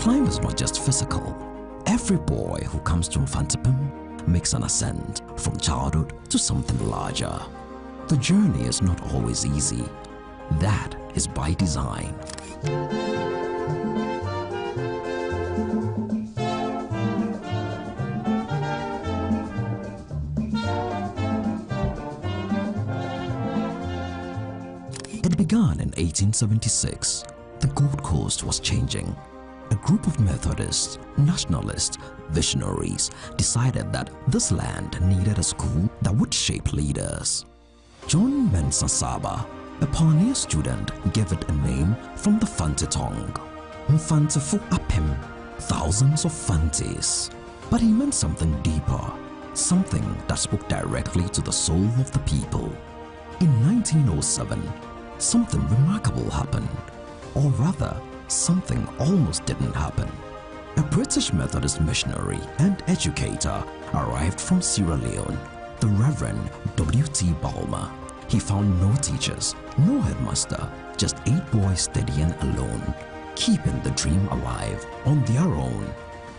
climb is not just physical. Every boy who comes to Mfantsipim makes an ascent from childhood to something larger. The journey is not always easy. That is by design. It began in 1876. The Gold Coast was changing. A group of Methodists, nationalists, visionaries decided that this land needed a school that would shape leaders. John Mensasaba, a pioneer student, gave it a name from the Fanti tongue, Mfantsipim, thousands of Fantis. But he meant something deeper, something that spoke directly to the soul of the people. In 1907, something remarkable happened, or rather, something almost didn't happen. A British Methodist missionary and educator arrived from Sierra Leone, the Reverend W.T. Balmer. He found no teachers, no headmaster, just 8 boys studying alone, keeping the dream alive on their own.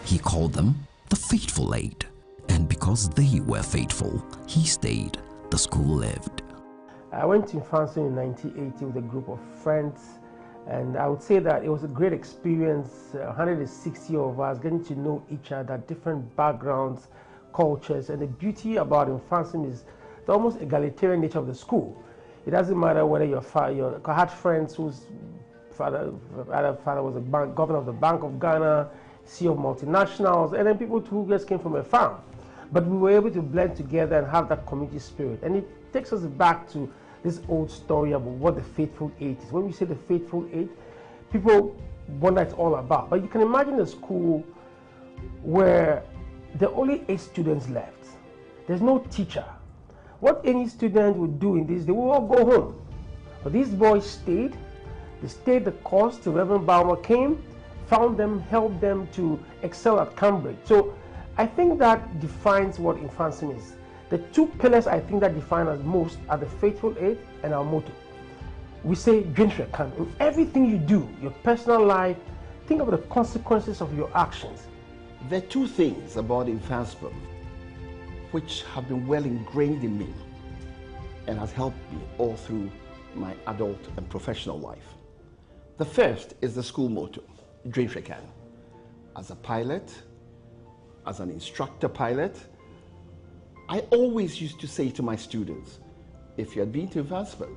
He called them the Faithful 8, and because they were faithful, he stayed, the school lived. I went to Mfantsipim in 1980 with a group of friends, and I would say that it was a great experience. 160 of us getting to know each other, different backgrounds, cultures, and the beauty about Mfantsipim is the almost egalitarian nature of the school. It doesn't matter whether I had friends whose father was a governor of the Bank of Ghana, CEO of multinationals, and then people who just came from a farm. But we were able to blend together and have that community spirit. And it takes us back to this old story about what the Faithful 8 is. When we say the Faithful 8, people wonder what it's all about. But you can imagine a school where there are only 8 students left. There's no teacher. What any student would do in this, they will all go home. But these boys stayed. They stayed the course till Reverend Balmer came, found them, helped them to excel at Cambridge. So I think that defines what Mfantsipim is. The 2 pillars I think that define us most are the Faithful 8 and our motto. We say, "Dwensrekan." In everything you do, your personal life, think about the consequences of your actions. There are 2 things about Mfantsipim which have been well ingrained in me and has helped me all through my adult and professional life. The first is the school motto, "Dwensrekan." As a pilot, as an instructor pilot, I always used to say to my students, if you had been to Mfantsipim,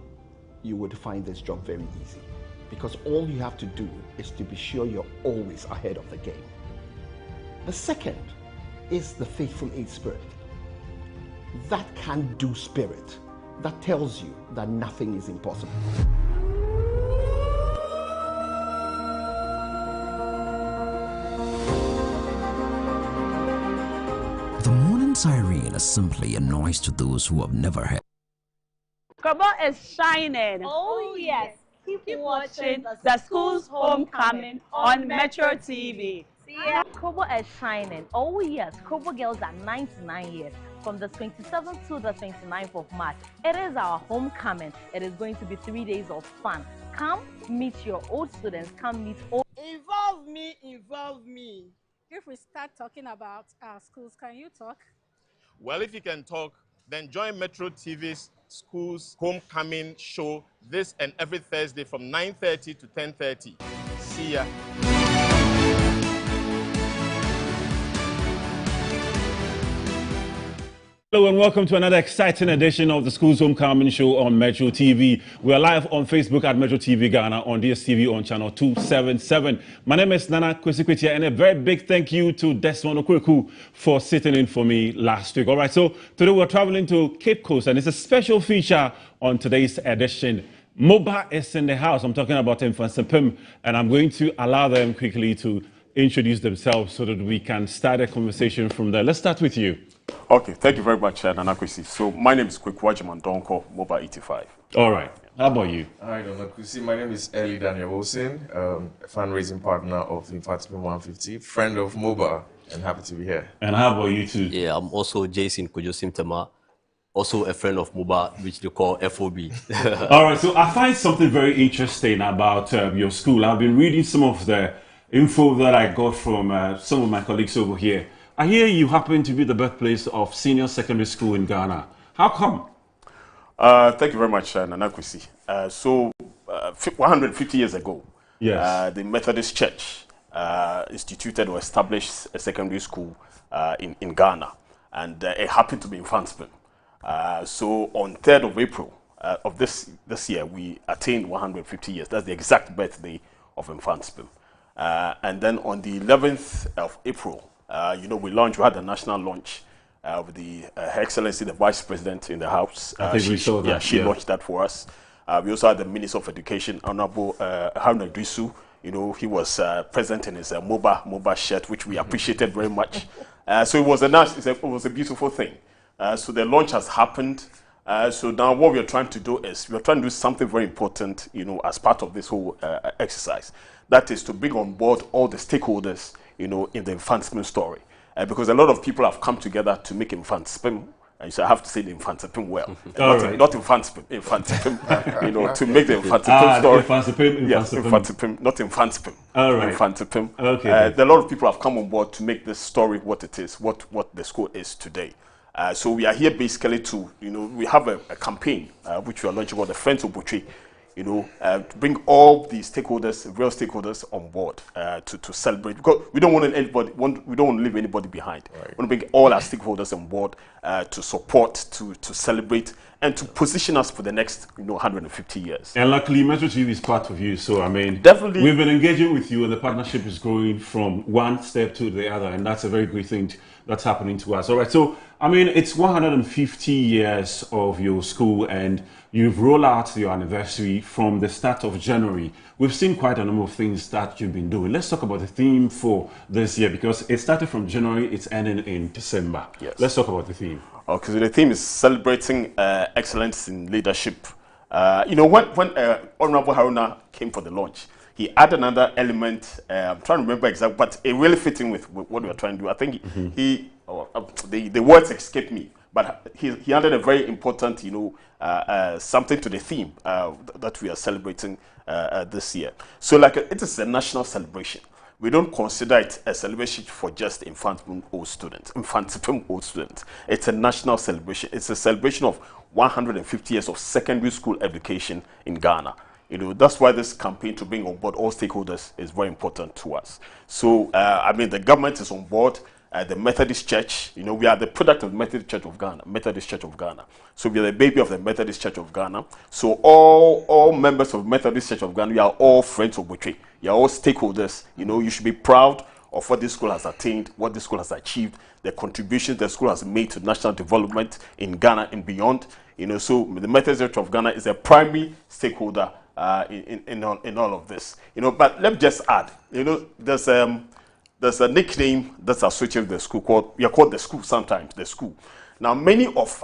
you would find this job very easy, because all you have to do is to be sure you're always ahead of the game. The second is the Faithful 8 spirit. That can-do spirit that tells you that nothing is impossible. Siren is simply a noise to those who have never heard. Kobo is shining. Oh yes. Keep watching the Skuuls Homecoming on MetroTV. Yeah. Kobo is shining. Oh yes. Kobo girls are 99 years. From the 27th to the 29th of March. It is our homecoming. It is going to be 3 days of fun. Come meet your old students. Come meet old. Involve me, involve me. If we start talking about our schools, can you talk? Well, if you can talk, then join Metro TV's Skuuls Homecoming show this and every Thursday from 9:30 to 10:30. See ya. Hello and welcome to another exciting edition of the Skuuls Homecoming show on Metro TV. We are live on Facebook at Metro TV Ghana, on DSTV on channel 277. My name is Nana Kwesikwetia, and a very big thank you to Desmond Okweku for sitting in for me last week. All right, so today we're traveling to Cape Coast, and it's a special feature on today's edition. MOBA is in the house. I'm talking about Mfantsipim, and I'm going to allow them quickly to introduce themselves so that we can start a conversation from there. Let's start with you. Okay, thank you very much, Nana Kwesi. So my name is Kwekwajiman Donko, MOBA 85. All right. How about you? Hi, Nana Kwesi. My name is Eli Daniel Wilson, a fundraising partner of the Mfantsipim 150, friend of MOBA, and happy to be here. And how about you too? Yeah, I'm also Jason Kojosimtema, also a friend of MOBA, which they call FOB. All right, so I find something very interesting about your school. I've been reading some of the info that I got from some of my colleagues over here. I hear you happen to be the birthplace of senior secondary school in Ghana. How come? Thank you very much, Nana Kwesi. 150 years ago, yes. The Methodist Church instituted or established a secondary school in Ghana, and it happened to be in Mfantsipim. So on 3rd of April of this year, we attained 150 years. That's the exact birthday of Mfantsipim. And then on the 11th of April, we had a national launch with Her Excellency, the Vice President in the House. I think we saw that. Yeah, she launched that for us. We also had the Minister of Education, Honorable Haruna Idrisu. He was present in his MOBA shirt, which we appreciated very much. So it was a beautiful thing. So the launch has happened. So now what we're trying to do is we're trying to do something very important, as part of this whole exercise. That is to bring on board all the stakeholders, in the Mfantsipim story. Because a lot of people have come together to make Mfantsipim, and so I have to say the Mfantsipim well. Not Mfantsipim, to make the Mfantsipim story. Mfantsipim. Yes, Mfantsipim, not Mfantsipim. All right. Mfantsipim. Okay. A lot of people have come on board to make this story what it is, what the school is today. So we are here basically to, we have a campaign which we are launching called the Friends of Butchie, to bring all the stakeholders, real stakeholders on board to celebrate, because we don't want to leave anybody behind. Right. We want to bring all our stakeholders on board to support, to celebrate, and to position us for the next 150 years. And luckily, MetroTV is part of you, so I mean, definitely we've been engaging with you, and the partnership is growing from one step to the other, and that's a very great thing that's happening to us. All right, so I mean, it's 150 years of your school, and you've rolled out your anniversary from the start of January. We've seen quite a number of things that you've been doing. Let's talk about the theme for this year, because it started from January, it's ending in December. Yes. Let's talk about the theme. Okay, so the theme is celebrating excellence in leadership. When Honorable Haruna came for the launch, he added another element. I'm trying to remember exactly, but it really fits in with what we are trying to do. I think the words escape me, but he added a very important, something to the theme that we are celebrating this year. So, it is a national celebration. We don't consider it a celebration for just Mfantsipim old students. It's a national celebration. It's a celebration of 150 years of secondary school education in Ghana. That's why this campaign to bring on board all stakeholders is very important to us. So, the government is on board. The Methodist Church, we are the product of the Methodist Church of Ghana. So we are the baby of the Methodist Church of Ghana. So all members of Methodist Church of Ghana, we are all friends of Butchie. You are all stakeholders. You should be proud of what this school has attained, what this school has achieved, the contributions the school has made to national development in Ghana and beyond. So the Methodist Church of Ghana is a primary stakeholder in all of this. But let me just add, there's a nickname that's associated with the school we are called the school sometimes, the school. Now,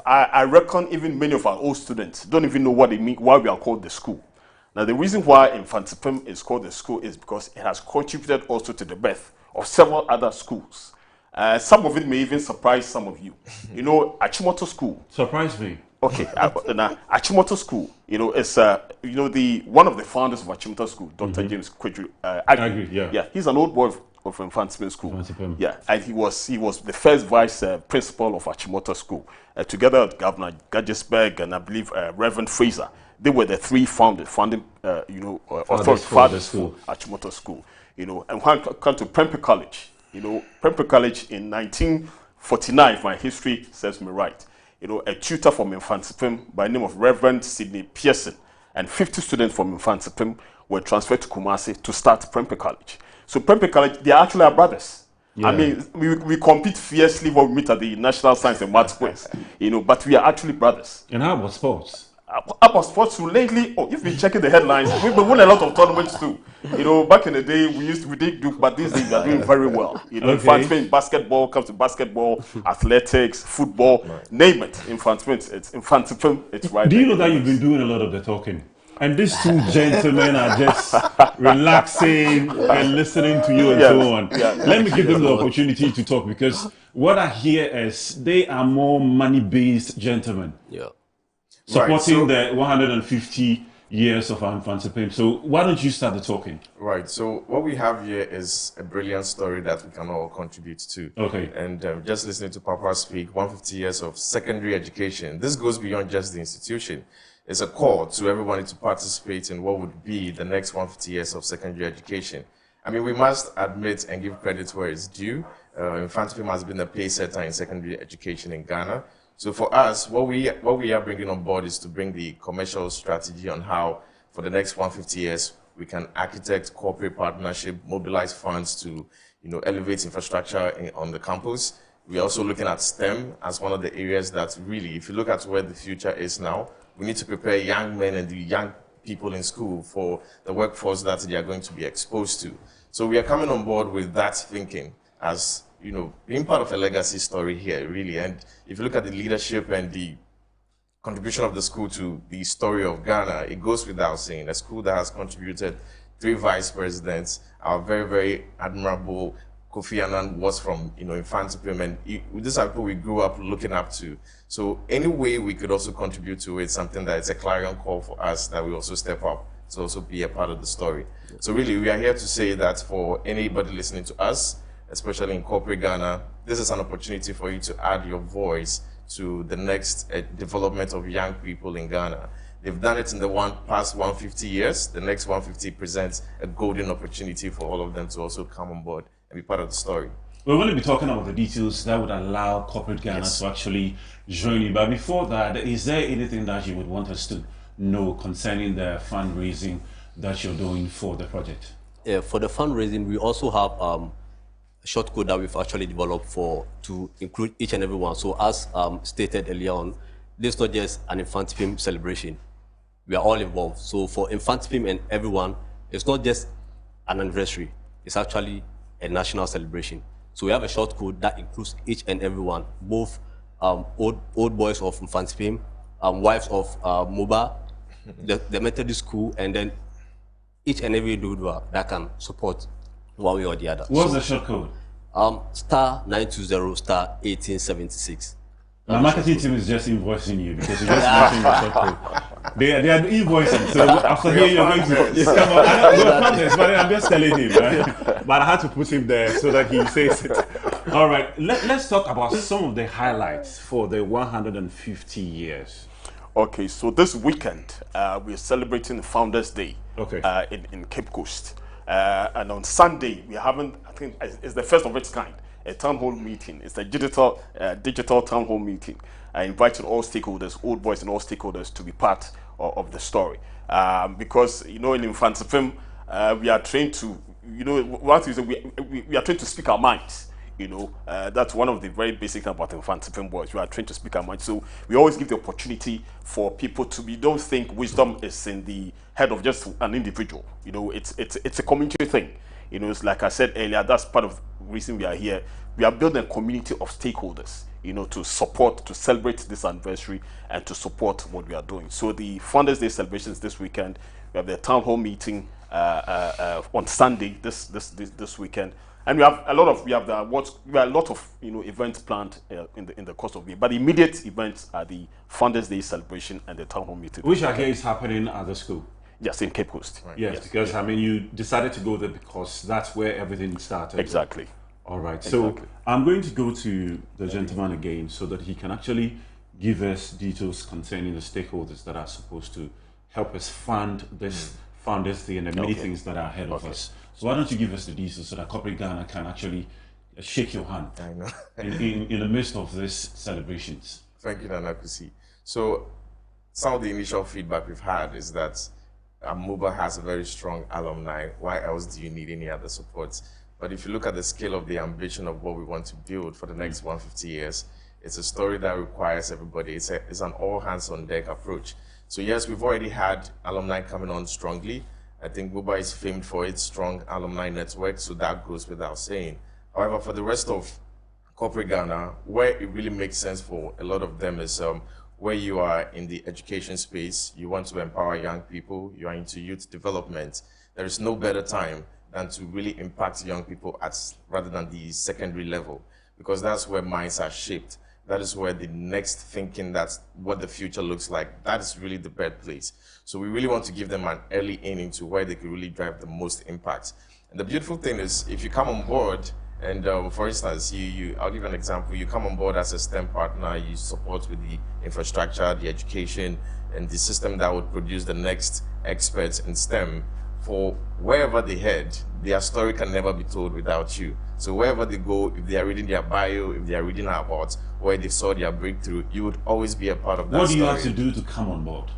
I reckon even many of our old students don't even know what it means, why we are called the school. Now, the reason why Mfantsipim is called the school is because it has contributed also to the birth of several other schools. Some of it may even surprise some of you. Achimoto School. Surprise me. Okay, Achimoto School, is one of the founders of Achimoto School, Dr. James Kwedru Agri. Yeah, he's an old boy of Mfantsipim School. Yeah, and he was the first vice principal of Achimoto School, together with Governor Gajesberg and I believe Reverend Fraser. They were the three founding authorities for Achimoto School. And when it comes to Prempeh College, Prempeh College in 1949, if my history serves me right, a tutor from Mfantsipim by the name of Reverend Sidney Pearson and 50 students from Mfantsipim were transferred to Kumasi to start Prempeh College. So Prempeh College, they actually are brothers. Yeah. I mean, we compete fiercely when we meet at the National Science and Maths Quiz, but we are actually brothers. And how about sports? About sports, so lately, you've been checking the headlines. We've been winning a lot of tournaments too. Back in the day, we did do, but these days we are doing very well. In basketball, comes to basketball, athletics, football, name it. Mfantsipim, it's right. Do you know that you've been doing a lot of the talking? And these two gentlemen are just relaxing and listening to you and so on. Yeah. Let me give them the opportunity to talk, because what I hear is they are more money-based gentlemen. Yeah. Supporting the 150 years of Mfantsipim. So why don't you start the talking? Right. So what we have here is a brilliant story that we can all contribute to. Okay. And just listening to Papa speak, 150 years of secondary education. This goes beyond just the institution. It's a call to everybody to participate in what would be the next 150 years of secondary education. I mean, we must admit and give credit where it's due. Mfantsipim has been a pace setter in secondary education in Ghana. So for us, what we are bringing on board is to bring the commercial strategy on how, for the next 150 years, we can architect corporate partnership, mobilize funds to, elevate infrastructure on the campus. We're also looking at STEM as one of the areas that really, if you look at where the future is now, we need to prepare young men and the young people in school for the workforce that they are going to be exposed to. So we are coming on board with that thinking as, being part of a legacy story here, really. And if you look at the leadership and the contribution of the school to the story of Ghana, it goes without saying. A school that has contributed 3 vice presidents, our very, very admirable Kofi Annan was from, Mfantsipim, and these are people we grew up looking up to. So any way we could also contribute to it, something that is a clarion call for us, that we also step up to also be a part of the story. So really, we are here to say that for anybody listening to us, especially in corporate Ghana, this is an opportunity for you to add your voice to the next development of young people in Ghana. They've done it in the past 150 years. The next 150 presents a golden opportunity for all of them to also come on board and be part of the story. We're going to be talking about the details that would allow corporate Ghana to actually join you. But before that, is there anything that you would want us to know concerning the fundraising that you're doing for the project? Yeah, for the fundraising, we also have a short code that we've actually developed to include each and every one. So as stated earlier on, this is not just an Mfantsipim celebration. We are all involved. So for Mfantsipim and everyone, it's not just an anniversary. It's actually a national celebration. So we have a short code that includes each and every one, both old boys of Mfantsipim, wives of MOBA, the Methodist school, and then each and every individual that can support one way or the other. What's the short code? Star 920 star 1876. The marketing team is just invoicing you because you just mentioned the short code. They are invoicing. So after here, you're going to come on. But I'm just telling him, right? But I had to put him there so that he says it. All right, let's talk about some of the highlights for the 150 years. Okay, so this weekend we're celebrating Founders Day. Okay. In Cape Coast, and on Sunday we haven't. I think it's the first of its kind. A town hall meeting. It's a digital town hall meeting. I invited all stakeholders, old boys and all stakeholders, to be part of the story. Because, in Mfantsipim, we are trained to, what is it? We are trained to speak our minds. That's one of the very basic things about Mfantsipim boys. We are trained to speak our minds. So we always give the opportunity for people to be, don't think wisdom is in the head of just an individual. It's a community thing. It's like I said earlier, that's part of the reason we are here. We are building a community of stakeholders, to support, to celebrate this anniversary and to support what we are doing. So the Founders Day celebrations this weekend, we have the town hall meeting on Sunday this weekend, and we have a lot of events planned in the course of the year. But the immediate events are the Founders Day celebration and the town hall meeting, which again is happening at the school. Yes, in Cape Coast. Right. Yes, because I mean, you decided to go there because that's where everything started. Exactly. All right. So I'm going to go to the gentleman again so that he can actually give us details concerning the stakeholders that are supposed to help us fund this Founders Day and the many things that are ahead of us. So why don't you give us the details so that corporate Ghana can actually shake your hand in the midst of these celebrations. Thank you, Nana Kusi. So some of the initial feedback we've had is that MOBA has a very strong alumni. Why else do you need any other support? But if you look at the scale of the ambition of what we want to build for the next 150 years, it's a story that requires everybody. It's an all-hands-on-deck approach. So yes, we've already had alumni coming on strongly. I think MOBA is famed for its strong alumni network, so that goes without saying. However, for the rest of corporate Ghana, where it really makes sense for a lot of them is where you are in the education space, you want to empower young people, you are into youth development. There is no better time than to really impact young people rather than the secondary level, because that's where minds are shaped. That is where the next thinking, that's what the future looks like. That is really the birthplace. So we really want to give them an early in into where they could really drive the most impact. And the beautiful thing is, if you come on board, and for instance, I'll give an example. You come on board as a STEM partner, you support with the infrastructure, the education, and the system that would produce the next experts in STEM. For wherever they head, their story can never be told without you. So wherever they go, if they are reading their bio, if they are reading about where they saw their breakthrough, you would always be a part of that What do you story. have to do to come on board?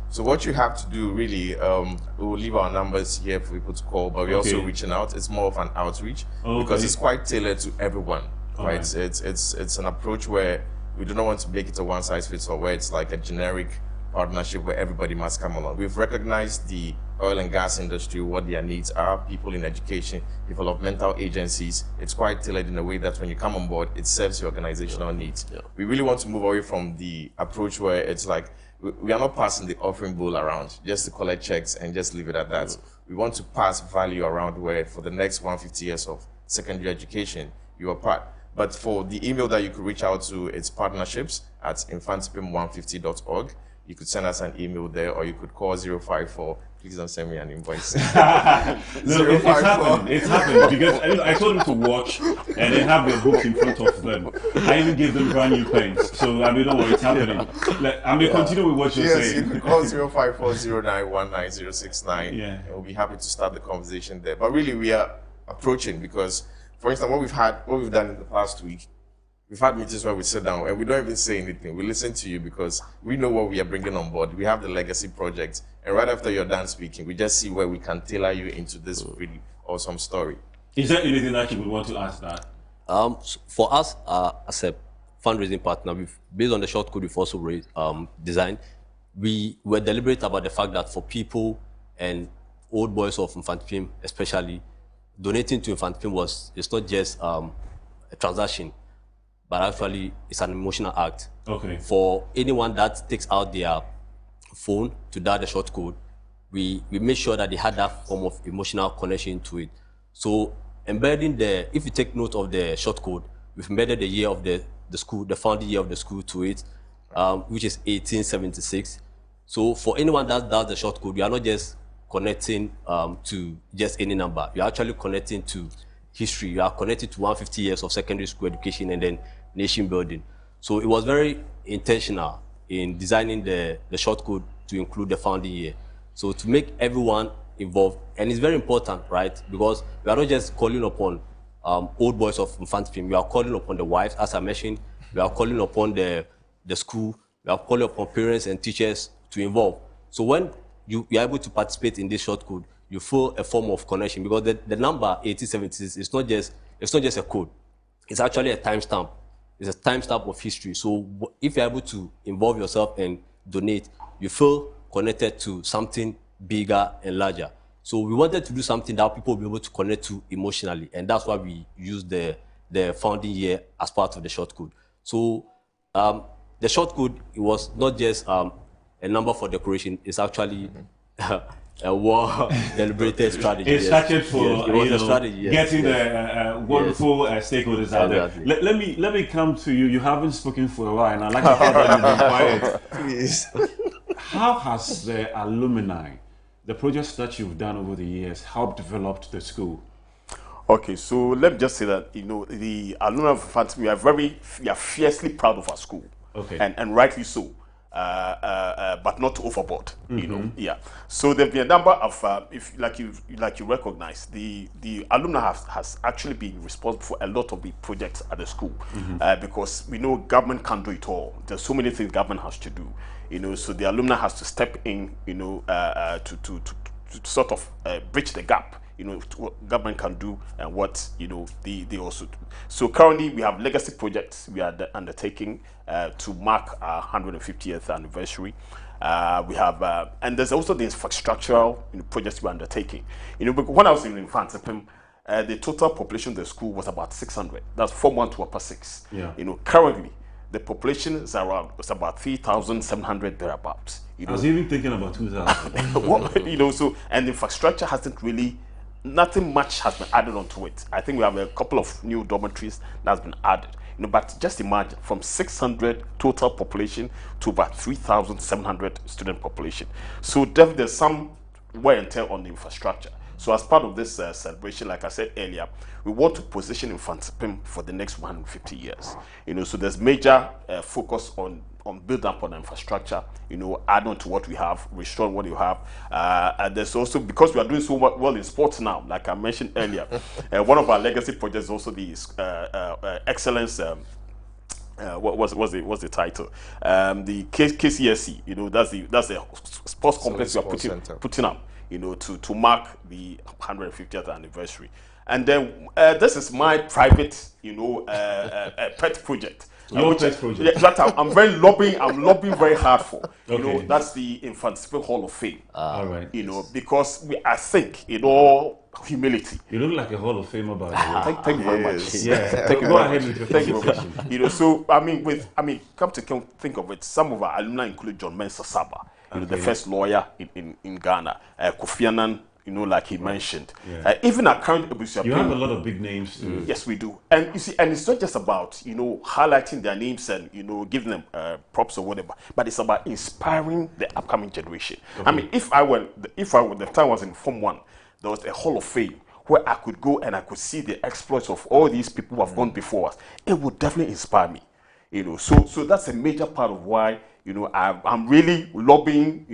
So what you have to do really, we will leave our numbers here for people to call, but we're also reaching out. It's more of an outreach because it's quite tailored to everyone, right? It's an approach where we do not want to make it a one-size-fits-all, where it's like a generic partnership where everybody must come along. We've recognized the oil and gas industry, what their needs are, people in education, developmental agencies. It's quite tailored in a way that when you come on board, it serves your organizational needs. We really want to move away from the approach where it's like, we are not passing the offering bowl around just to collect checks and just leave it at that. We want to pass value around where for the next 150 years of secondary education, you are part. But for the email that you could reach out to, it's partnerships@mfantsipim150.org. You could send us an email there, or you could call 054. Please don't send me an invoice. No, it's happening. It's happening because I told them to watch, and they have their books in front of them. I even gave them brand new pens, so I mean, don't worry, it's happening. I may continue with what you're saying. Yes, you could call 05409199069. And we'll be happy to start the conversation there. But really, we are approaching because, for instance, what we've done in the past week. We've had meetings where we sit down and we don't even say anything. We listen to you because we know what we are bringing on board. We have the legacy project. And right after you're done speaking, we just see where we can tailor you into this really awesome story. Is there anything that you would want to ask that? For us, as a fundraising partner, based on the short code we've also designed, we were deliberate about the fact that for people and old boys of Mfantsipim especially, donating to Mfantsipim it's not just a transaction, but actually it's an emotional act. For anyone that takes out their phone to dial the short code, we make sure that they had that form of emotional connection to it. So embedding if you take note of the short code, we've embedded the year of the school, the founding year of the school to it, which is 1876. So for anyone that does the short code, you are not just connecting to just any number. You are actually connecting to history. You are connected to 150 years of secondary school education and then nation building. So it was very intentional in designing the short code to include the founding year. So to make everyone involved, and it's very important, right? Because we are not just calling upon old boys of Mfantsipim. We are calling upon the wives, as I mentioned. We are calling upon the school. We are calling upon parents and teachers to involve. So when you are able to participate in this short code, you feel a form of connection, because the number 1876 is not just a code. It's actually a timestamp. It's a timestamp of history. So if you're able to involve yourself and donate, you feel connected to something bigger and larger. So we wanted to do something that people will be able to connect to emotionally, and that's why we used the founding year as part of the short code. So the short code, it was not just a number for decoration. It's actually a well-deliberated strategy. It's structured for strategy, getting the wonderful stakeholders out there. Let me come to you. You haven't spoken for a while, and I'd like to hear that you've been quiet. Please. How has the alumni, the projects that you've done over the years, helped develop the school? Okay, so let me just say that, the alumni of Mfantsipim, we are fiercely proud of our school. And rightly so. But not overboard, So there've been a number of, if like you recognize, the alumni has actually been responsible for a lot of the projects at the school, because we know government can't do it all. There's so many things government has to do, So the alumni has to step in, to sort of bridge the gap. What government can do and what they also do. So currently we have legacy projects we are undertaking to mark our 150th anniversary. We have and there's also the infrastructural projects we're undertaking. When I was in Mfantsipim, the total population of the school was about 600. That's Form 1 to Upper 6. Currently the population is about 3,700 thereabouts. I was even thinking about 2,000. So and the infrastructure hasn't really nothing much has been added onto it. I think we have a couple of new dormitories that's been added. But just imagine, from 600 total population to about 3,700 student population. So definitely there's some wear and tear on the infrastructure. So as part of this celebration, like I said earlier, we want to position Mfantsipim for the next 150 years. So there's major focus on build up on infrastructure, add on to what we have, restore what you have. And there's also, because we are doing so well in sports now, like I mentioned earlier, one of our legacy projects is also the excellence. What's the title? The KCSE. That's the sports complex we are putting up. To mark the 150th anniversary. And then this is my private, pet project. Your pet project. That I'm lobbying very hard for. That's the Mfantsipim Hall of Fame. All right. Because I think in all humility. You look like a Hall of Famer, by the way. Thank you very much. Yeah. Thank you Go very ahead much. with your Thank you very presentation. much. So come to think of it, some of our alumni include John Mensah Saba, the first lawyer in Ghana, Kofi Annan, like he mentioned. Yeah. Even our current Abusia. You have a lot of big names too. Yes, we do. And you see, and it's not just about highlighting their names and giving them props or whatever, but it's about inspiring the upcoming generation. Okay. If I were the time I was in Form 1, there was a Hall of Fame where I could go and I could see the exploits of all these people who have gone before us. It would definitely inspire me. So that's a major part of why I'm really lobbying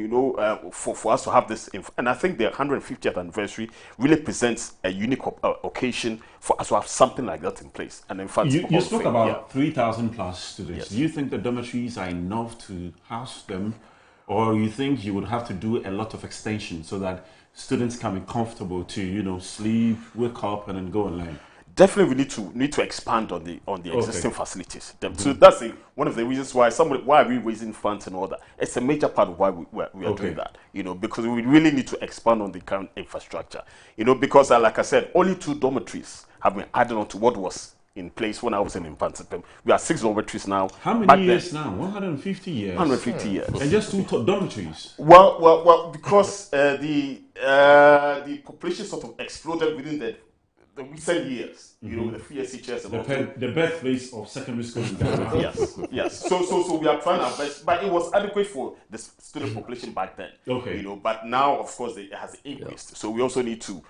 for us to have this, and I think the 150th anniversary really presents a unique occasion for us to have something like that in place. And in fact, you spoke about 3,000 plus students. Yes. Do you think the dormitories are enough to house them, or you think you would have to do a lot of extension so that students can be comfortable to sleep, wake up, and then go and learn? Definitely, we need to expand on the existing facilities. So that's one of the reasons why are we raising funds and all that. It's a major part of why we are doing that. Because we really need to expand on the current infrastructure. Because like I said, only 2 dormitories have been added on to what was in place when I was in Mfantsipim. We have 6 dormitories now. How many years now? 150 years. 150 years. And just 2 dormitories. Well, because the population sort of exploded within the recent years, with the free SHS and the birthplace of secondary school in Ghana. yes. So we are trying our best, but it was adequate for the student population back then. Okay. But now, of course, it has increased. So we also need to,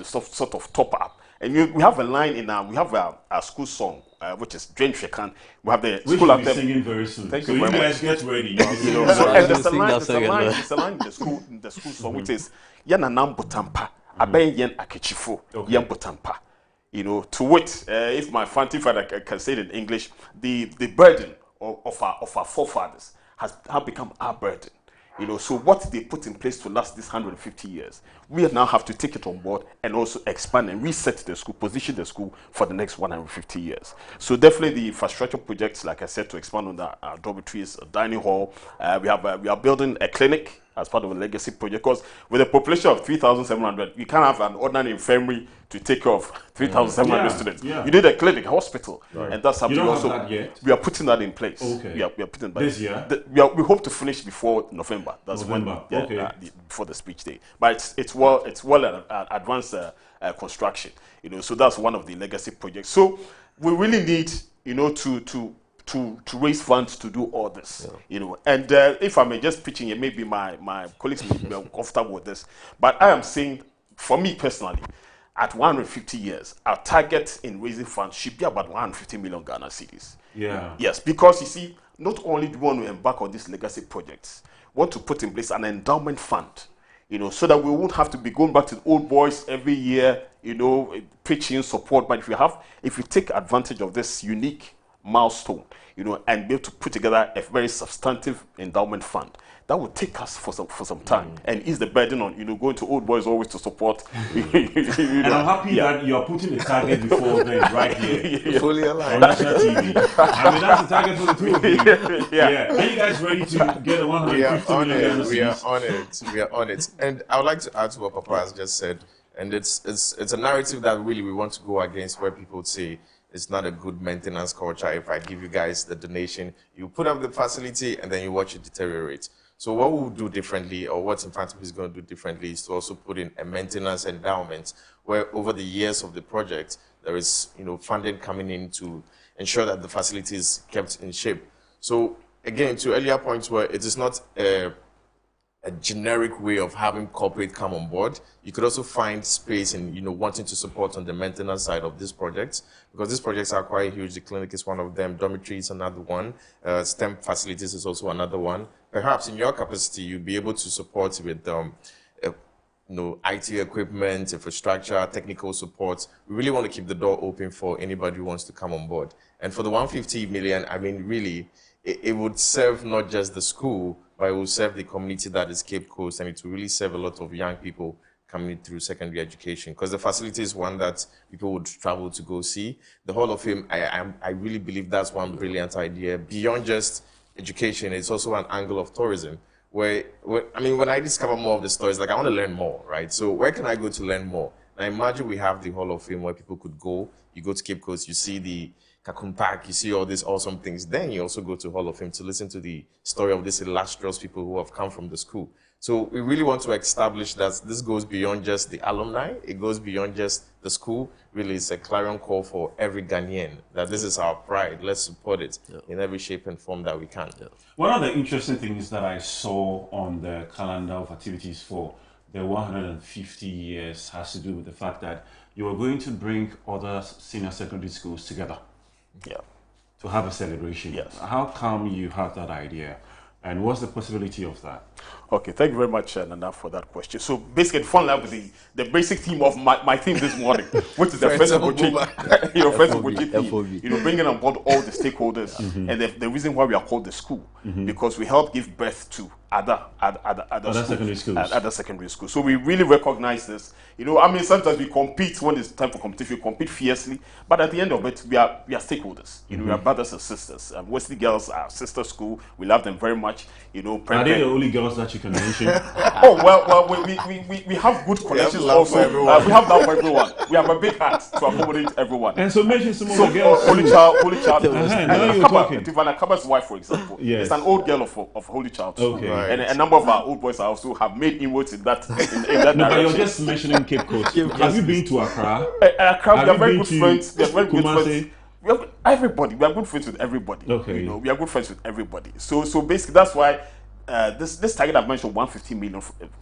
sort of top up. And we have a line in we have a school song, which is Drain Shekan. We have the school anthem. Singing very soon. Thank so you very much. guys get ready. And there's a line in the school song which is Yana Nambutampa. Aben akechifo yambotampa. To which, if my fancy father can say it in English, the burden of our forefathers have become our burden. So what they put in place to last this 150 years, we now have to take it on board and also expand and reset the school, position the school for the next 150 years. So definitely the infrastructure projects, like I said, to expand on the dormitories, a dining hall. We are building a clinic as part of a legacy project, because with a population of 3,700, you can't have an ordinary infirmary to take care of 3,700 students. Yeah. You need a clinic, a hospital, right. And that's something also. Have that yet? We are putting that in place. Okay. We are putting that this year. We hope to finish before November. That's November. when before the speech day. But it's well advanced construction. So that's one of the legacy projects. So we really need to raise funds to do all this, And if I may just pitching it, maybe my colleagues may be comfortable with this, but I am saying, for me personally, at 150 years, our target in raising funds should be about 150 million Ghana cedis. Yeah. Yes, because you see, not only do we want to embark on these legacy projects, we want to put in place an endowment fund, so that we won't have to be going back to the old boys every year, pitching support. But if we take advantage of this unique milestone, and be able to put together a very substantive endowment fund, that would take us for some time and ease the burden on going to old boys always to support. And I'm happy that you are putting the target before then, right here, fully aligned on National TV. I mean, that's the target for the 2 of you. Are you guys ready to get a 150 million? We are on it. And I would like to add to what Papa has just said. And it's a narrative that really we want to go against, where people say it's not a good maintenance culture. If I give you guys the donation, you put up the facility and then you watch it deteriorate. So what we'll do differently, or what Mfantsipim is going to do differently, is to also put in a maintenance endowment where over the years of the project, there is funding coming in to ensure that the facility is kept in shape. So again, to earlier points where it is not a generic way of having corporate come on board, you could also find space in wanting to support on the maintenance side of this project, because these projects are quite huge. The clinic is one of them, dormitory is another one, STEM facilities is also another one. Perhaps in your capacity, you'll be able to support with IT equipment, infrastructure, technical support. We really want to keep the door open for anybody who wants to come on board. And for the 150 million, I mean, really, it would serve not just the school, but it will serve the community that is Cape Coast, and it will really serve a lot of young people coming through secondary education, because the facility is one that people would travel to go see. The Hall of Fame, I really believe that's one brilliant idea. Beyond just education, it's also an angle of tourism, where when I discover more of the stories, like I want to learn more, right? So where can I go to learn more? Now imagine we have the Hall of Fame where people could go. You go to Cape Coast, you see the Kakun Park, you see all these awesome things. Then you also go to Hall of Fame to listen to the story of these illustrious people who have come from the school. So we really want to establish that this goes beyond just the alumni. It goes beyond just the school. Really, it's a clarion call for every Ghanaian that this is our pride. Let's support it in every shape and form that we can. One of the interesting things that I saw on the calendar of activities for the 150 years has to do with the fact that you are going to bring other senior secondary schools together. To have a celebration. How come you had that idea, and what's the possibility of that? Okay, thank you very much, Nana, for that question. So basically, fun lab with the basic theme of my theme this morning, which is the first of theme, bringing on board all the stakeholders, and the reason why we are called the school, because we help give birth to other secondary schools. So we really recognize this. Sometimes we compete when it's time for competition. We compete fiercely, but at the end of it, we are stakeholders. We are brothers and sisters. Wesley Girls are sister school. We love them very much. Are they the only girls that you can mention? we have good connections also. We have that for everyone. We have a big heart to accommodate everyone. And so mention some of the girls. Holy Child. Tivana Kaba's wife, for example, is an old girl of Holy Child. Okay. Right. And a number of our old boys also have made inroads in that direction. But you're just mentioning Cape Coast. Have you been to Accra? Accra, we are very good friends. We are very good friends. We are good friends with everybody. Okay. We are good friends with everybody. So basically, that's why this target I've mentioned, 150 million,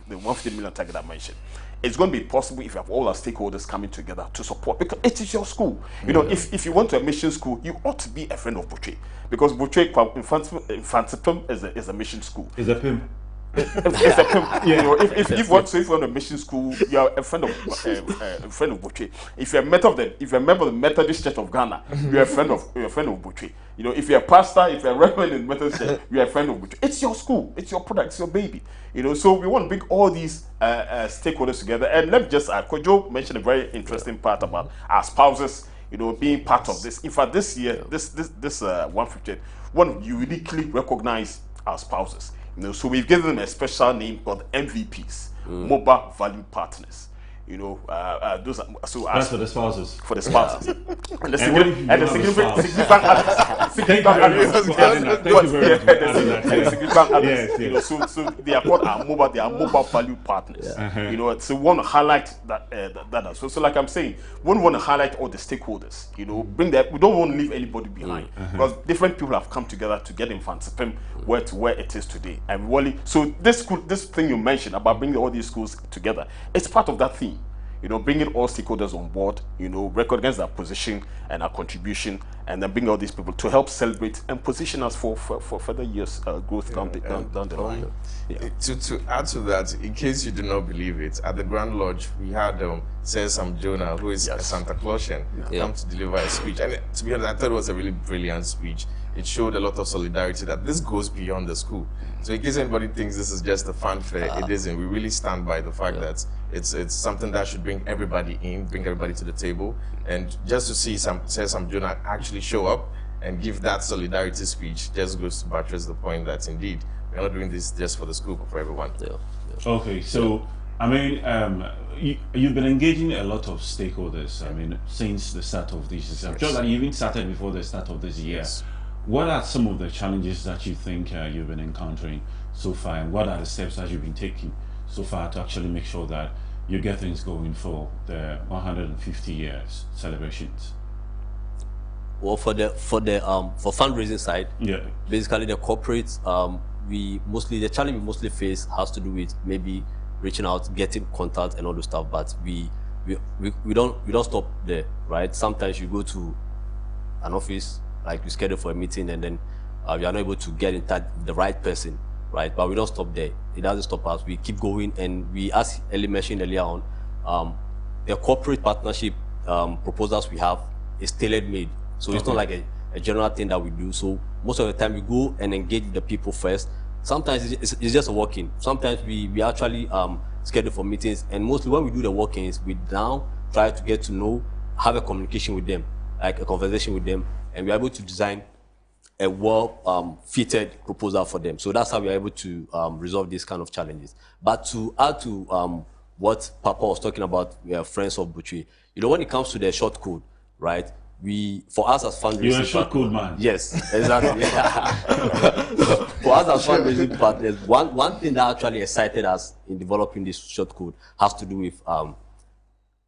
the 150 million target I mentioned, it's going to be possible if you have all our stakeholders coming together to support, because it is your school. If you want to a mission school, you ought to be a friend of Butche, because Butche Mfantsipim is a mission school. Is a PIM. It's a PIM. If you want a mission school, you are a friend of Butche. If you're a member of the Methodist Church of Ghana, you're a friend of Butche. If you're a pastor, if you're a reverend in the Methodist Church, you're a friend of Butche. It's your school, it's your product, it's your baby. So we want to bring all these stakeholders together. And let me just Kojo mentioned a very interesting part about our spouses, being part of this. In fact, this year, this 150, want to uniquely recognize our spouses. So we've given them a special name called MVPs, Mobile Value Partners. Those are, so that's for the spouses. For the spouses. and the significant others. So they are called our mobile value partners. So we want to highlight that. So like I'm saying, we want to highlight all the stakeholders. Bring that. We don't want to leave anybody behind, because different people have come together to get Mfantsipim where it is today. And really, so this thing you mentioned about bringing all these schools together, it's part of that theme. Bringing all stakeholders on board, recognize their position and our contribution, and then bring all these people to help celebrate and position us for further years growth down the line. To add to that, in case you do not believe it, at the Grand Lodge, we had Sir Sam Jonah, who is a Santa Clausian, come to deliver a speech. And to be honest, I thought it was a really brilliant speech. It showed a lot of solidarity, that this goes beyond the school. So in case anybody thinks this is just a fanfare, it isn't. We really stand by the fact that it's something that should bring everybody in, bring everybody to the table. And just to see Sir Sam Jonah actually show up and give that solidarity speech just goes to buttress the point that indeed we're not doing this just for the school, but for everyone. Okay, so I mean, you've been engaging a lot of stakeholders. I mean, since the start of this year. I'm sure that you even started before the start of this year. what are some of the challenges that you think you've been encountering so far, and what are the steps that you've been taking so far to actually make sure that you get things going for the 150 years celebrations? Well, for fundraising side, basically the corporates, the challenge we mostly face has to do with maybe reaching out, getting contact and all the stuff, but we don't stop there, right? Sometimes you go to an office, like you schedule for a meeting, and then you are not able to get in touch with the right person, right? But we don't stop there. It doesn't stop us. We keep going, and we, as Ellie mentioned earlier on, the corporate partnership proposals we have is tailor-made. So it's not like a general thing that we do. So most of the time we go and engage with the people first. Sometimes it's just a walk-in. Sometimes we actually schedule for meetings, and mostly when we do the walk-ins, we now try to get to know, have a communication with them, like a conversation with them, and we're able to design a well-fitted proposal for them. So that's how we're able to resolve these kind of challenges. But to add to what Papa was talking about, we are friends of Butchie. You know, when it comes to the short code, right? For us as fundraising, you're a short code man. Yes, exactly. For us as fundraising partners, one thing that actually excited us in developing this short code has to do with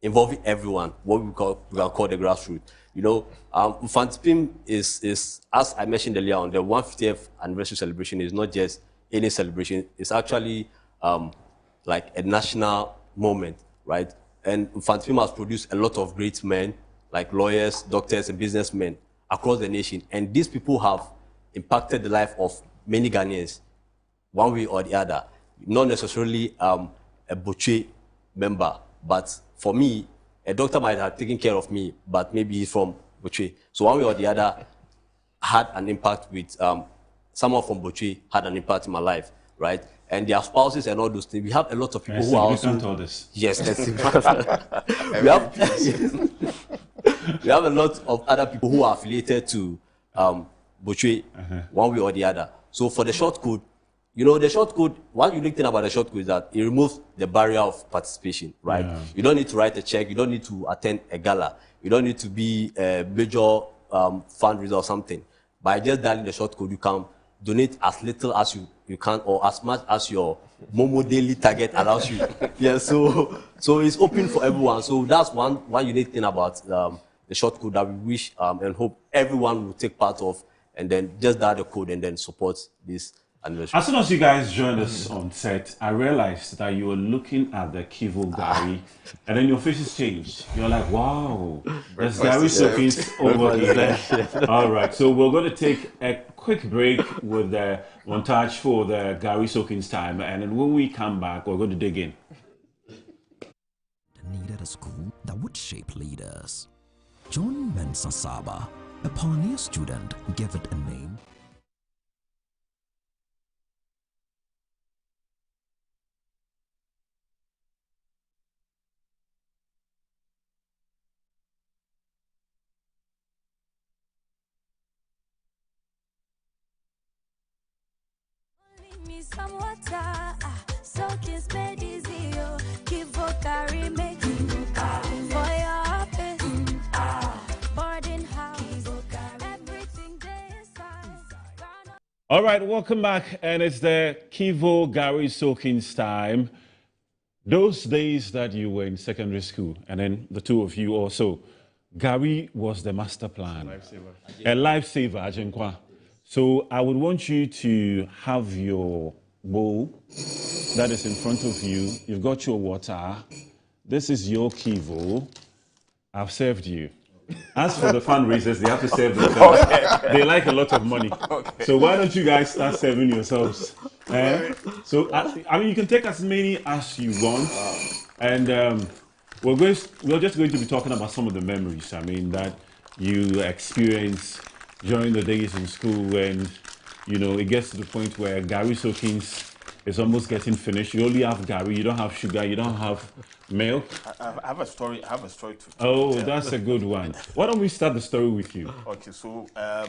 involving everyone, what we can call the grassroots. You know, Mfantsipim is, as I mentioned earlier on, the 150th anniversary celebration is not just any celebration. It's actually like a national moment, right? And Mfantsipim has produced a lot of great men, like lawyers, doctors, and businessmen across the nation. And these people have impacted the life of many Ghanaians, one way or the other. Not necessarily a Butchie member, but for me, a doctor might have taken care of me, but maybe he's from Butchie. So one way or the other had an impact with, someone from Butchie had an impact in my life, right? And their spouses and all those things. We have a lot of people who are also... all this. Yes, that's we have a lot of other people who are affiliated to Butchie, one way or the other. So for the short code, you know, the short code, one unique thing about the short code is that it removes the barrier of participation, right? Yeah. You don't need to write a check. You don't need to attend a gala. You don't need to be a major fundraiser or something. By just dialing the short code, you can donate as little as you can, or as much as your Momo daily target allows you. Yeah, so it's open for everyone. So that's one unique thing about the short code that we wish and hope everyone will take part of, and then just dial the code and then support this anniversary. As soon as you guys joined us on set, I realized that you were looking at the Kivo Gari, and then your faces changed. You're like, wow, there's Gari Soakings over here. All right, so we're going to take a quick break with the montage for the Gari Soakings time, and then when we come back, we're going to dig in. Needed a school that would shape leaders. John Mensah Saba, a pioneer student, gave it a name. Some water, soak is made easy, give Gari, make for your office, boarding house, everything there inside. All right, welcome back, and it's the Kivo Gari Soakings time. Those days that you were in secondary school, and then the two of you also, Gari was the master plan. A lifesaver, Ajenkwa. So I would want you to have your bowl that is in front of you. You've got your water. This is your Kivo. I've served you. As for the fundraisers, they have to serve themselves. Okay. They like a lot of money. Okay. So why don't you guys start serving yourselves? So I mean, you can take as many as you want. And we're just going to be talking about some of the memories, I mean, that you experienced during the days in school, and you know, it gets to the point where Gari Soakings is almost getting finished. You only have Gari, you don't have sugar, you don't have milk. I have a story. I have a story to Oh, tell. that's a good one. Why don't we start the story with you? Okay, so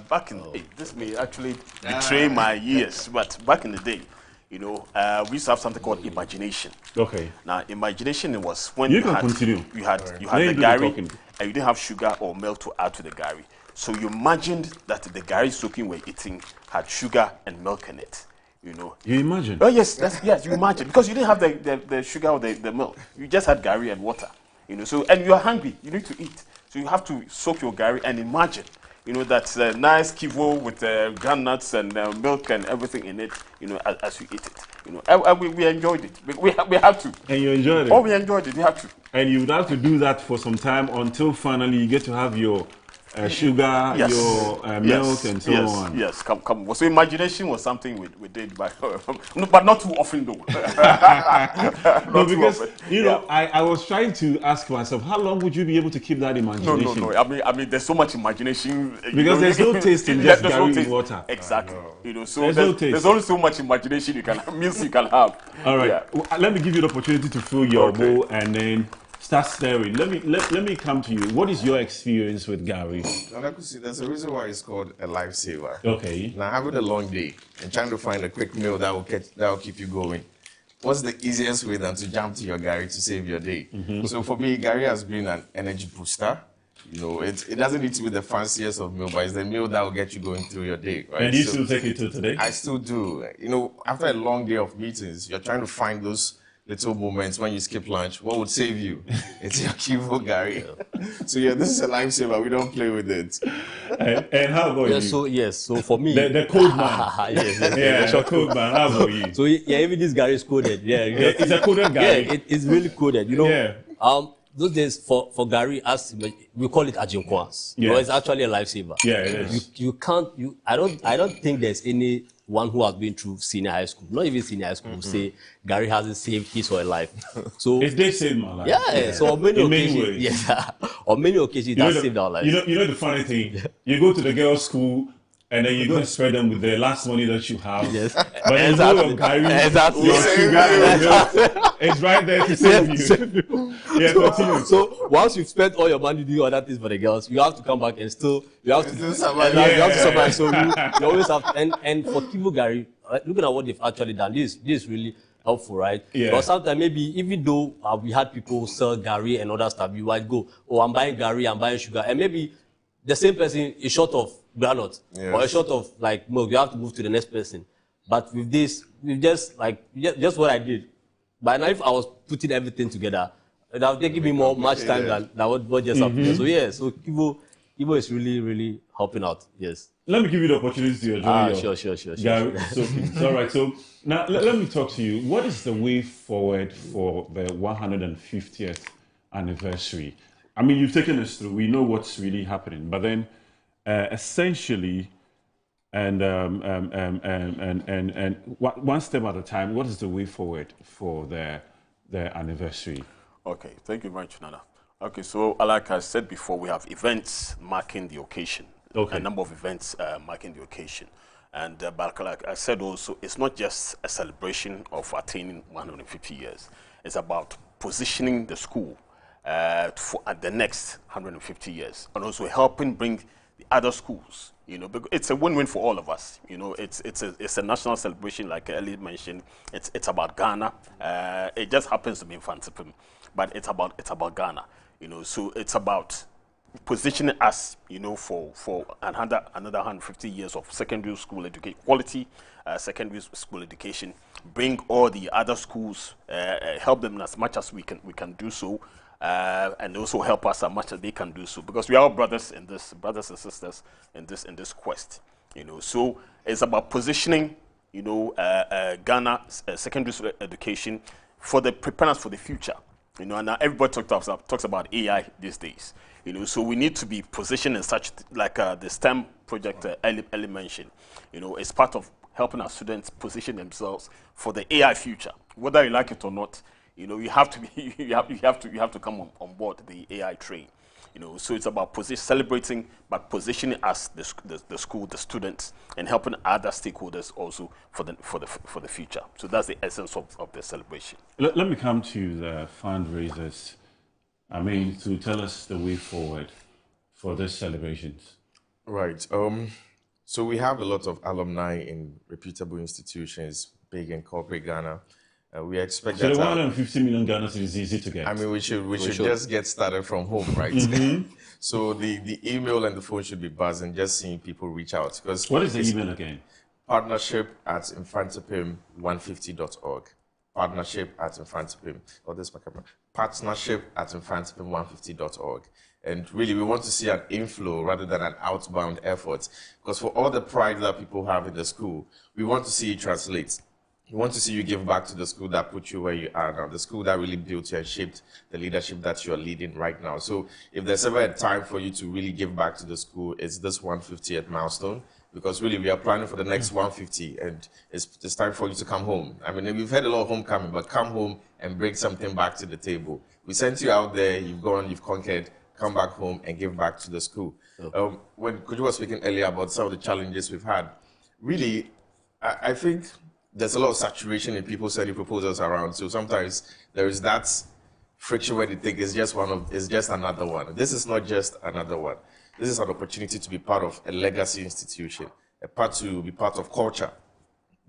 back in the day, this may actually betray my years, but back in the day, you know, we used to have something called imagination. Okay. Now, imagination, it was when you can continue. You had the Gari, and you didn't have sugar or milk to add to the Gari. So you imagined that the Gari soaking we're eating had sugar and milk in it. You know. You imagine? Oh yes, yes, you imagine. Because you didn't have the sugar or the milk. You just had Gari and water. You know, so and you are hungry, you need to eat. So you have to soak your Gari and imagine, you know, that nice kivo with groundnuts and milk and everything in it, you know, as you eat it. You know, we enjoyed it. We have to. And you enjoyed it? Oh, we enjoyed it. We have to. And you would have to do that for some time until finally you get to have your sugar, yes. your milk, and so on. Yes, come. So imagination was something we did, but not too often though. No, because you know, I was trying to ask myself, how long would you be able to keep that imagination? No. I mean, there's so much imagination. Because there's no taste in just Gari in water. Exactly. You know, so there's only so much imagination you can meals you can have. All right. Yeah. Well, let me give you the opportunity to fill your bowl and then start stirring. Let me come to you. What is your experience with Gari? There's a reason why it's called a lifesaver. Okay. Now, having a long day and trying to find a quick meal that will keep you going. What's the easiest way than to jump to your Gari to save your day? So for me, Gari has been an energy booster. You know, it doesn't need to be the fanciest of meal, but it's the meal that will get you going through your day, right? And you still take it to today? I still do. You know, after a long day of meetings, you're trying to find those little moments when you skip lunch. What would save you? It's your Kivo Gari. So yeah, this is a lifesaver. We don't play with it. And how about you? So for me, the cold man. yes, the cold man. How about you? So yeah, even this Gari is coded. Yeah, it's a coded Gari. Yeah, it's really coded. You know, those days for Gari, as we call it ajinkwas. Yeah. It's actually a lifesaver. Yeah, it is. You can't. I don't think there's anyone who has been through senior high school, not even senior high school, who say Gari hasn't saved his or her life. So it did save my life. Yeah. So on many occasions, ways. On many occasions, it has saved our life. You know the funny thing. You go to the girls' school. And then you go and spread them with the last money that you have. Yes. But then your Gari, your sugar, it's right there to save you. Yeah, continue. So once you've spent all your money doing other things for the girls, you have to come back and still you have to survive. So you always have to, and for Kivo Gari, looking at what they've actually done, this is really helpful, right? Yeah. But sometimes maybe even though we had people sell Gari and other stuff, you might go, oh, I'm buying Gari, I'm buying sugar, and maybe the same person is short of granite or a short of like milk. You have to move to the next person. But with this, just what I did. By now, if I was putting everything together, it would have taken me much time than what just happened. So yeah, so Kivo is really, really helping out. Yes. Let me give you the opportunity to enjoy Sure. Gari. So, all right. So now let me talk to you. What is the way forward for the 150th anniversary? I mean, you've taken us through. We know what's really happening, but then essentially, and one step at a time. What is the way forward for their anniversary? Okay, thank you very much, Nana. Okay, so like I said before, we have events marking the occasion. Okay. A number of events marking the occasion, and but like I said also, it's not just a celebration of attaining 150 years. It's about positioning the school at the next 150 years, and also helping bring the other schools. You know, because it's a win-win for all of us. You know, it's a national celebration, like Ellie mentioned. It's about Ghana. It just happens to be Mfantsipim, but it's about Ghana. You know, so it's about positioning us, you know, for another 150 years of secondary school education, quality secondary school education. Bring all the other schools, help them as much as we can do so. And also help us as much as they can do so, because we are all brothers and sisters in this quest, you know. So it's about positioning, you know, Ghana secondary school education for the preparedness for the future, you know. And now everybody talks about AI these days, you know. So we need to be positioned in such like the STEM project Ellie mentioned, you know. It's part of helping our students position themselves for the AI future, whether you like it or not. You know, you have to come on board the AI train. You know, so it's about celebrating, but positioning us, the school, the students, and helping other stakeholders also for the future. So that's the essence of the celebration. Let me come to the fundraisers. I mean, to tell us the way forward for these celebrations. Right. So we have a lot of alumni in reputable institutions, big in corporate Ghana. We expect so that. So the 150 million Ghana is easy to get. I mean, we should just get started from home, right? So the email and the phone should be buzzing, just seeing people reach out. Because what is the email again? Partnership@mfantsipim150.org. Partnership@mfantsipim. Oh, this is my camera. Partnership@mfantsipim150.org. And really, we want to see an inflow rather than an outbound effort. Because for all the pride that people have in the school, we want to see it translate. We want to see you give back to the school that put you where you are now, the school that really built you and shaped the leadership that you're leading right now. So if there's ever a time for you to really give back to the school, it's this 150th milestone, because really we are planning for the next 150, and it's time for you to come home. I mean, we've had a lot of homecoming, but come home and bring something back to the table. We sent you out there, you've gone, you've conquered, come back home and give back to the school. When Kuju was speaking earlier about some of the challenges we've had, really, I think there's a lot of saturation in people sending proposals around. So sometimes there is that friction where they think it's just another one. This is not just another one. This is an opportunity to be part of a legacy institution, to be part of culture.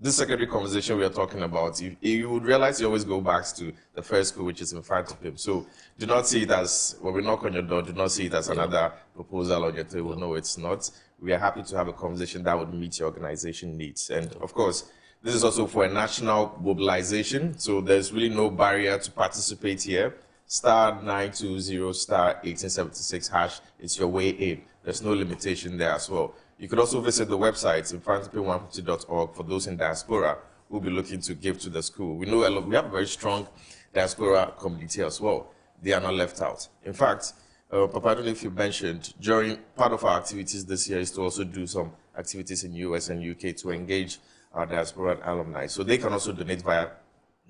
This secondary conversation we are talking about, you would realize you always go back to the first school, which is Mfantsipim. So do not see it as, when we knock on your door, do not see it as another proposal on your table. No, it's not. We are happy to have a conversation that would meet your organization needs. And of course, this is also for a national mobilization. So there's really no barrier to participate here. *920 *1876# is your way in. There's no limitation there as well. You could also visit the website, mfantsipim150.org, for those in diaspora who will be looking to give to the school. We know we have a very strong diaspora community as well. They are not left out. In fact, Papa, I don't know if you mentioned, during part of our activities this year is to also do some activities in US and UK to engage our diaspora alumni. So they can also donate via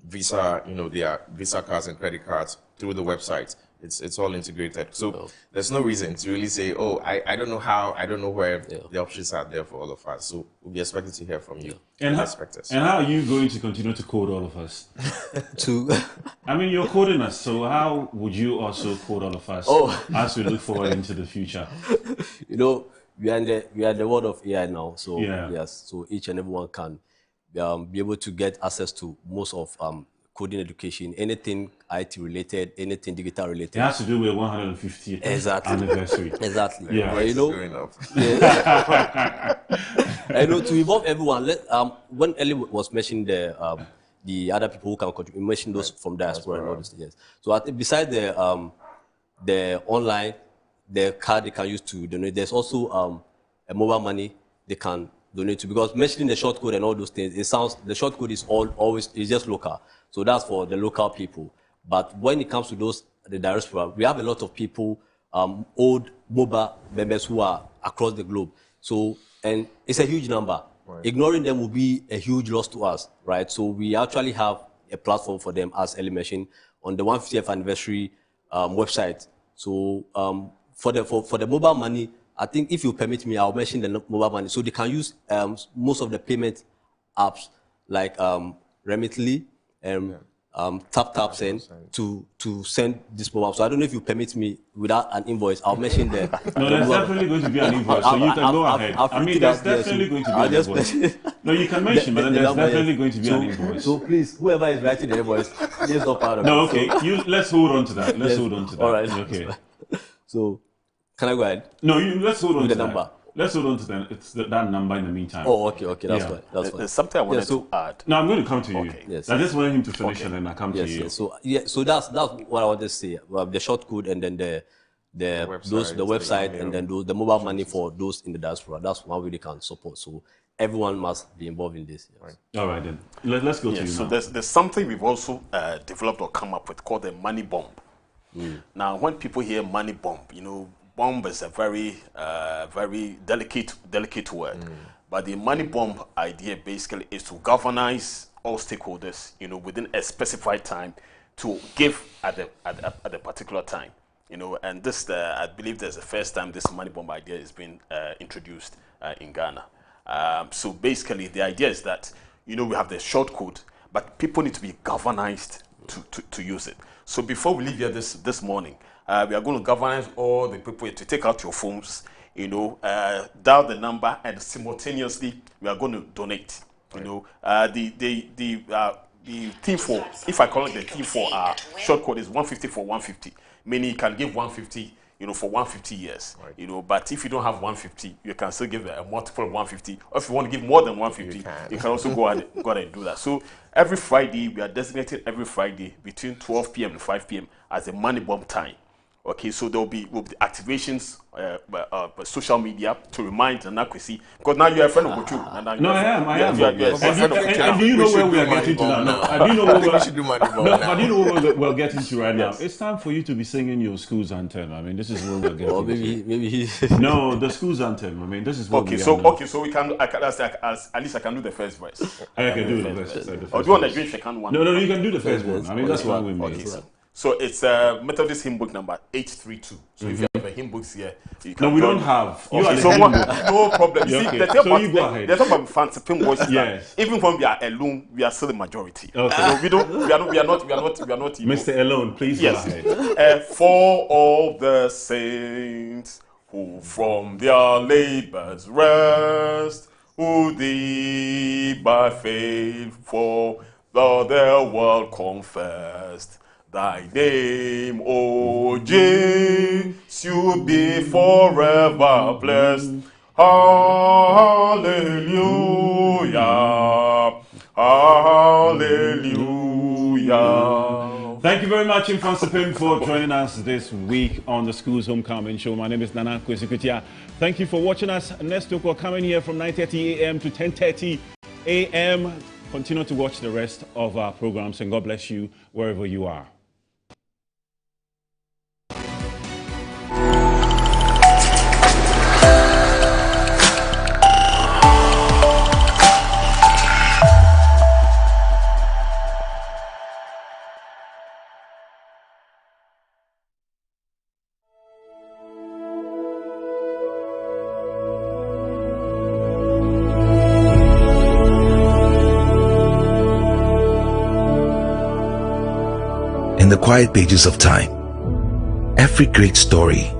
Visa, their Visa cards and credit cards through the website. It's all integrated. So there's no reason to really say, I don't know how, I don't know where. The options are there for all of us. So we'll be expecting to hear from you. And how are you going to continue to code all of us? I mean, you're coding us, so how would you also code all of us as we look forward into the future? We are in the world of AI now, so yes, so each and everyone can be able to get access to most of coding education, anything IT related, anything digital related. It has to do with 150th anniversary. Exactly. Yeah. To involve everyone. When Ellie was mentioning the other people who can contribute, mentioned those from diaspora and all those things. So besides the online, the card they can use to donate, there's also a mobile money they can donate to, because mentioning the short code and all those things, the short code is always just local. So that's for the local people. But when it comes to the diaspora, we have a lot of people, old mobile members who are across the globe. So, and it's a huge number. Right. Ignoring them will be a huge loss to us, right? So we actually have a platform for them, as Ellie mentioned, on the 150th anniversary website. So for the mobile money, I think if you permit me, I'll mention the mobile money. So they can use most of the payment apps like Remitly and TapTapSend to send this mobile. So I don't know if you permit me without an invoice. I'll mention the. No, there's definitely going to be an invoice, so you can go ahead. I mean, there's definitely going to be an invoice. No, you can mention, but then there's definitely going to be an invoice. So please, whoever is writing the invoice, just not part of it. No, okay. Let's hold on to that. Let's hold on to that. All right. Okay. So, can I go ahead? No, let's hold on to the that. number. Let's hold on to that. It's that number in the meantime. Oh, okay, that's fine. That's fine. There's something I wanted to add. No, I'm going to come to you. Okay. Yes. I just wanted him to finish and then I come to you. Yes. So that's what I wanted to say. The short code and then the website and then the mobile money for those in the diaspora. That's one way they can support. So everyone must be involved in this. Yes. All right then. Let's go to you so now. There's something we've also developed or come up with called the money bomb. Now, when people hear money bomb, bomb is a very delicate word. But the money bomb idea basically is to galvanize all stakeholders, within a specified time to give at a particular time. And this, I believe, there's the first time this money bomb idea is being introduced in Ghana. So basically, the idea is that we have the short code, but people need to be galvanized to use it. So before we leave here this morning, we are going to galvanize all the people to take out your phones, dial the number, and simultaneously we are going to donate. Right. the team for, if I call it the team for short code is 150 for 150, meaning you can give 150, for 150 years, but if you don't have 150, you can still give a multiple of 150, or if you want to give more than 150, you can also go ahead and do that. So every Friday, we are designated every Friday between 12 p.m. and 5 p.m. as a money bomb time. Okay, so will be activations, social media to remind Nana Kwesi, because now you're a friend of Buchu. No, I am. And do you know where we are getting to now? No, do you know we should do money bomb now. But do you know where we're getting to right now? It's time for you to be singing your school's anthem. I mean, this is where we're getting. Or maybe. No, the school's anthem. I mean, this is what we are. So we can. At least I can do the first verse. I can do the first. Or do you want to drink second one? No, you can do the first one. I mean, that's why we made it. So it's Methodist hymn book number 832. So if you have a hymn books here, you can. No, we don't have. Okay, so no problem. You see, so you go ahead. There's about Mfantsipim boys. Yes. Even when we are alone, we are still the majority. Okay. So we are not. Mr. Alone, please go ahead. For all the saints who from their labors rest, who thee by faith for the world confessed. Thy name, O Jesus, you be forever blessed. Hallelujah. Hallelujah. Thank you very much, Mfantsipim, for joining us this week on the School's Homecoming Show. My name is Nana Kwesi. Thank you for watching us. Next week, we're coming here from 9:30 a.m. to 10:30 a.m. Continue to watch the rest of our programs, and God bless you wherever you are. In the quiet pages of time, every great story